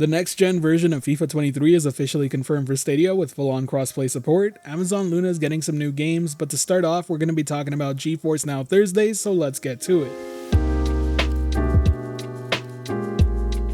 The next-gen version of FIFA 23 is officially confirmed for Stadia with full-on crossplay support. Amazon Luna is getting some new games, but to start off, we're going to be talking about GeForce NOW Thursdays, so let's get to it.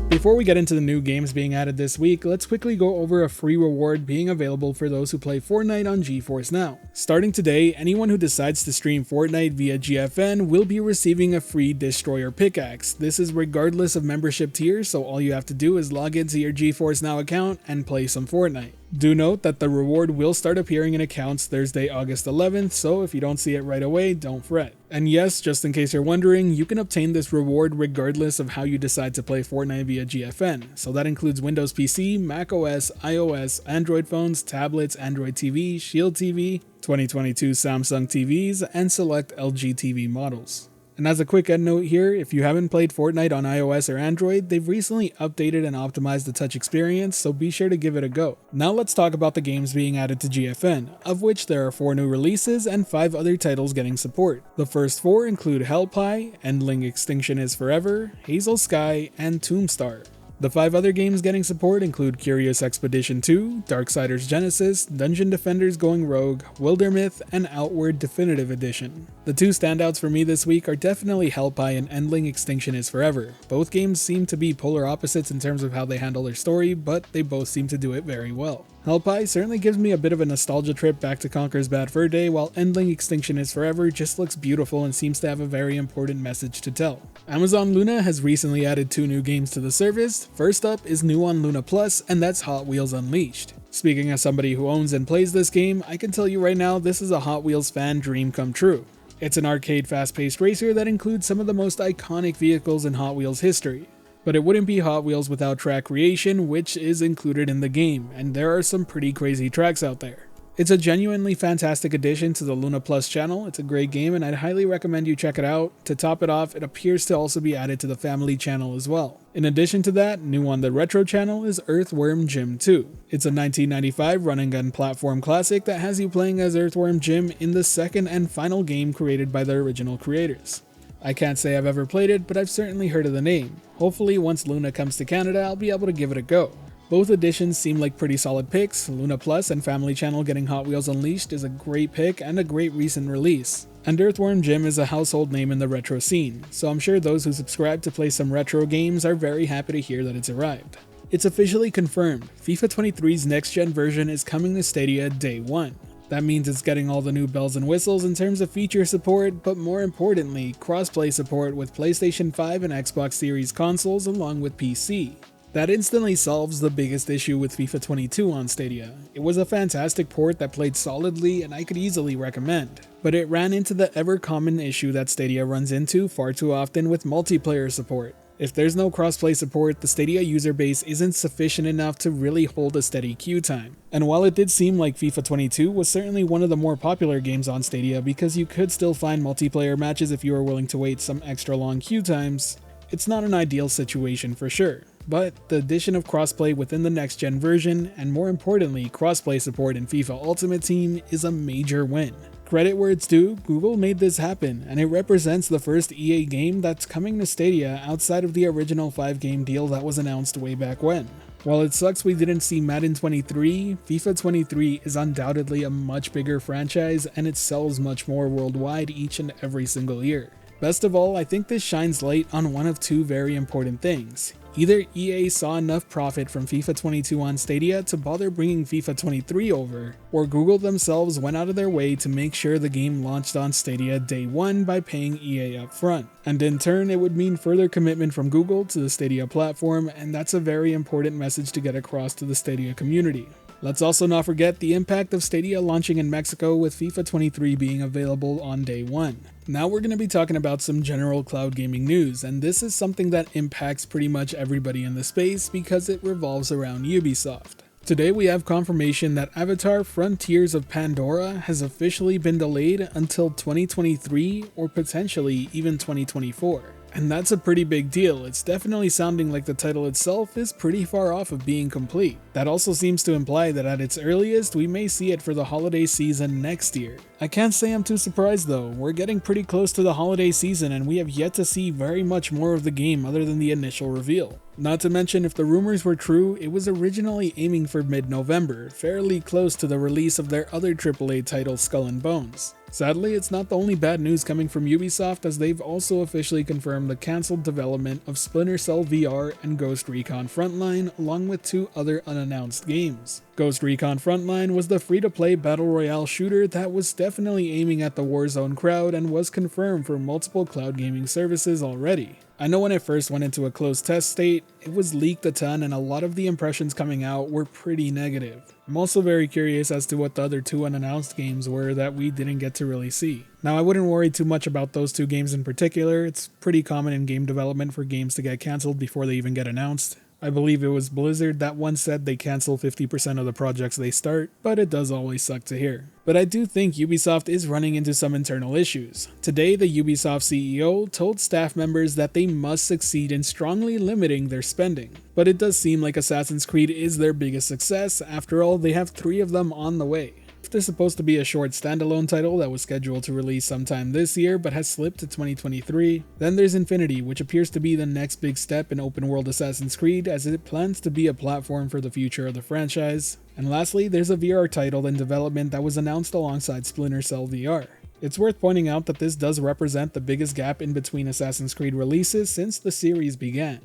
Before we get into the new games being added this week, let's quickly go over a free reward being available for those who play Fortnite on GeForce NOW. Starting today, anyone who decides to stream Fortnite via GFN will be receiving a free Destroyer pickaxe. This is regardless of membership tier, so all you have to do is log into your GeForce NOW account and play some Fortnite. Do note that the reward will start appearing in accounts Thursday, August 11th, so if you don't see it right away, don't fret. And yes, just in case you're wondering, you can obtain this reward regardless of how you decide to play Fortnite via GFN. So that includes Windows PC, Mac OS, iOS, Android phones, tablets, Android TV, Shield TV, 2022 Samsung TVs, and select LG TV models. And as a quick end note here, if you haven't played Fortnite on iOS or Android, they've recently updated and optimized the touch experience, so be sure to give it a go. Now let's talk about the games being added to GFN, of which there are 4 new releases and 5 other titles getting support. The first 4 include Hellpie, Endling Extinction is Forever, Hazel Sky, and Tombstar. The 5 other games getting support include Curious Expedition 2, Darksiders Genesis, Dungeon Defenders Going Rogue, Wildermyth, and Outward Definitive Edition. The 2 standouts for me this week are definitely Hellpie and Endling Extinction is Forever. Both games seem to be polar opposites in terms of how they handle their story, but they both seem to do it very well. Hellpie certainly gives me a bit of a nostalgia trip back to Conker's Bad Fur Day, while Endling Extinction is Forever just looks beautiful and seems to have a very important message to tell. Amazon Luna has recently added 2 new games to the service. First up is new on Luna Plus, and that's Hot Wheels Unleashed. Speaking as somebody who owns and plays this game, I can tell you right now this is a Hot Wheels fan dream come true. It's an arcade fast-paced racer that includes some of the most iconic vehicles in Hot Wheels history. But it wouldn't be Hot Wheels without track creation, which is included in the game, and there are some pretty crazy tracks out there. It's a genuinely fantastic addition to the Luna Plus channel. It's a great game and I'd highly recommend you check it out. To top it off, it appears to also be added to the family channel as well. In addition to that, new on the retro channel is Earthworm Jim 2. It's a 1995 run-and-gun platform classic that has you playing as Earthworm Jim in the second and final game created by the original creators. I can't say I've ever played it, but I've certainly heard of the name. Hopefully once Luna comes to Canada, I'll be able to give it a go. Both editions seem like pretty solid picks. Luna Plus and Family Channel getting Hot Wheels Unleashed is a great pick and a great recent release. And Earthworm Jim is a household name in the retro scene, so I'm sure those who subscribe to play some retro games are very happy to hear that it's arrived. It's officially confirmed, FIFA 23's next-gen version is coming to Stadia day 1. That means it's getting all the new bells and whistles in terms of feature support, but more importantly, crossplay support with PlayStation 5 and Xbox Series consoles along with PC. That instantly solves the biggest issue with FIFA 22 on Stadia. It was a fantastic port that played solidly and I could easily recommend, but it ran into the ever-common issue that Stadia runs into far too often with multiplayer support. If there's no crossplay support, the Stadia user base isn't sufficient enough to really hold a steady queue time. And while it did seem like FIFA 22 was certainly one of the more popular games on Stadia because you could still find multiplayer matches if you were willing to wait some extra long queue times, it's not an ideal situation for sure. But the addition of crossplay within the next-gen version, and more importantly crossplay support in FIFA Ultimate Team, is a major win. Credit where it's due, Google made this happen, and it represents the first EA game that's coming to Stadia outside of the original 5-game deal that was announced way back when. While it sucks we didn't see Madden 23, FIFA 23 is undoubtedly a much bigger franchise and it sells much more worldwide each and every single year. Best of all, I think this shines light on one of 2 very important things. Either EA saw enough profit from FIFA 22 on Stadia to bother bringing FIFA 23 over, or Google themselves went out of their way to make sure the game launched on Stadia day 1 by paying EA upfront. And in turn, it would mean further commitment from Google to the Stadia platform, and that's a very important message to get across to the Stadia community. Let's also not forget the impact of Stadia launching in Mexico with FIFA 23 being available on day 1. Now we're going to be talking about some general cloud gaming news, and this is something that impacts pretty much everybody in the space because it revolves around Ubisoft. Today we have confirmation that Avatar Frontiers of Pandora has officially been delayed until 2023 or potentially even 2024. And that's a pretty big deal. It's definitely sounding like the title itself is pretty far off of being complete. That also seems to imply that at its earliest we may see it for the holiday season next year. I can't say I'm too surprised though. We're getting pretty close to the holiday season and we have yet to see very much more of the game other than the initial reveal. Not to mention, if the rumors were true, it was originally aiming for mid-November, fairly close to the release of their other AAA title Skull and Bones. Sadly, it's not the only bad news coming from Ubisoft, as they've also officially confirmed the cancelled development of Splinter Cell VR and Ghost Recon Frontline, along with 2 other unannounced games. Ghost Recon Frontline was the free-to-play battle royale shooter that was definitely aiming at the Warzone crowd and was confirmed for multiple cloud gaming services already. I know when it first went into a closed test state, it was leaked a ton and a lot of the impressions coming out were pretty negative. I'm also very curious as to what the other 2 unannounced games were that we didn't get to really see. Now, I wouldn't worry too much about those 2 games in particular. It's pretty common in game development for games to get cancelled before they even get announced. I believe it was Blizzard that once said they cancel 50% of the projects they start, but it does always suck to hear. But I do think Ubisoft is running into some internal issues. Today, the Ubisoft CEO told staff members that they must succeed in strongly limiting their spending. But it does seem like Assassin's Creed is their biggest success. After all, they have 3 of them on the way. They're supposed to be a short standalone title that was scheduled to release sometime this year but has slipped to 2023. Then there's Infinity, which appears to be the next big step in open world Assassin's Creed, as it plans to be a platform for the future of the franchise. And lastly, there's a VR title in development that was announced alongside Splinter Cell VR. It's worth pointing out that this does represent the biggest gap in between Assassin's Creed releases since the series began.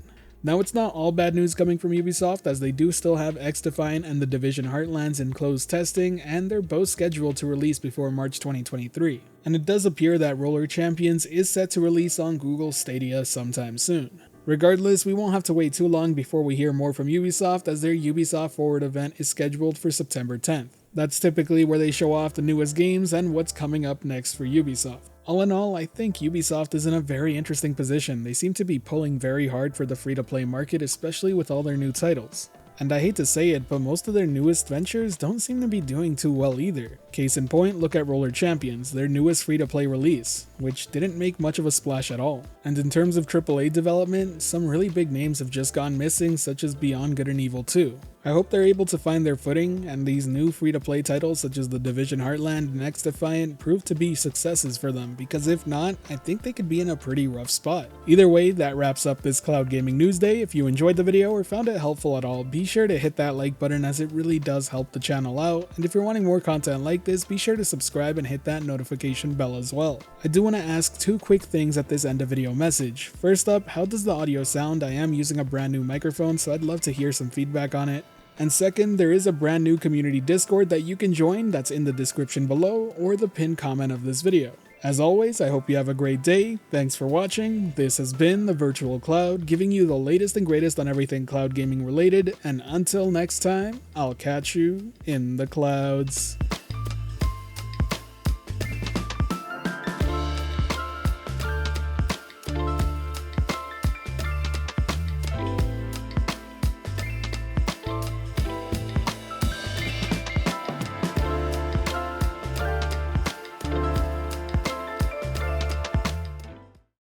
Now, it's not all bad news coming from Ubisoft, as they do still have X-Defiant and The Division Heartlands in closed testing, and they're both scheduled to release before March 2023. And it does appear that Roller Champions is set to release on Google Stadia sometime soon. Regardless, we won't have to wait too long before we hear more from Ubisoft, as their Ubisoft Forward event is scheduled for September 10th. That's typically where they show off the newest games and what's coming up next for Ubisoft. All in all, I think Ubisoft is in a very interesting position. They seem to be pulling very hard for the free-to-play market, especially with all their new titles. And I hate to say it, but most of their newest ventures don't seem to be doing too well either. Case in point, look at Roller Champions, their newest free-to-play release, which didn't make much of a splash at all. And in terms of AAA development, some really big names have just gone missing, such as Beyond Good and Evil 2. I hope they're able to find their footing, and these new free-to-play titles such as The Division Heartland and X-Defiant prove to be successes for them, because if not, I think they could be in a pretty rough spot. Either way, that wraps up this Cloud Gaming News Day. If you enjoyed the video or found it helpful at all, be sure to hit that like button, as it really does help the channel out, and if you're wanting more content like this, be sure to subscribe and hit that notification bell as well. I do want to ask 2 quick things at this end of video message. First up, how does the audio sound? I am using a brand new microphone, so I'd love to hear some feedback on it. And second, there is a brand new community Discord that you can join that's in the description below or the pinned comment of this video. As always, I hope you have a great day. Thanks for watching. This has been the Virtual Cloud, giving you the latest and greatest on everything cloud gaming related, and until next time, I'll catch you in the clouds.